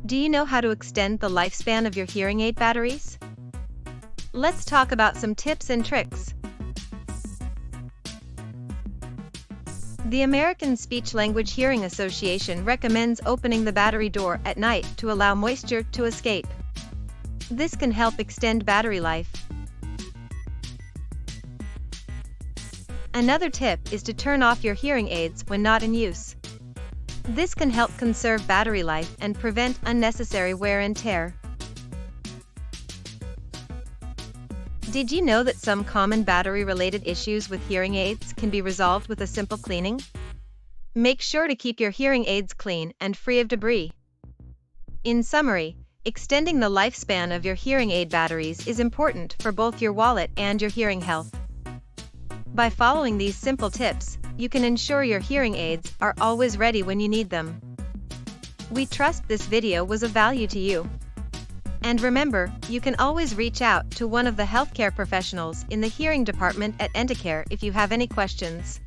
Do you know how to extend the lifespan of your hearing aid batteries? Let's talk about some tips and tricks. The American Speech-Language Hearing Association recommends opening the battery door at night to allow moisture to escape. This can help extend battery life. Another tip is to turn off your hearing aids when not in use. This can help conserve battery life and prevent unnecessary wear and tear. Did you know that some common battery-related issues with hearing aids can be resolved with a simple cleaning? Make sure to keep your hearing aids clean and free of debris. In summary, extending the lifespan of your hearing aid batteries is important for both your wallet and your hearing health. By following these simple tips, you can ensure your hearing aids are always ready when you need them. We trust this video was of value to you. And remember, you can always reach out to one of the healthcare professionals in the hearing department at Entacare if you have any questions.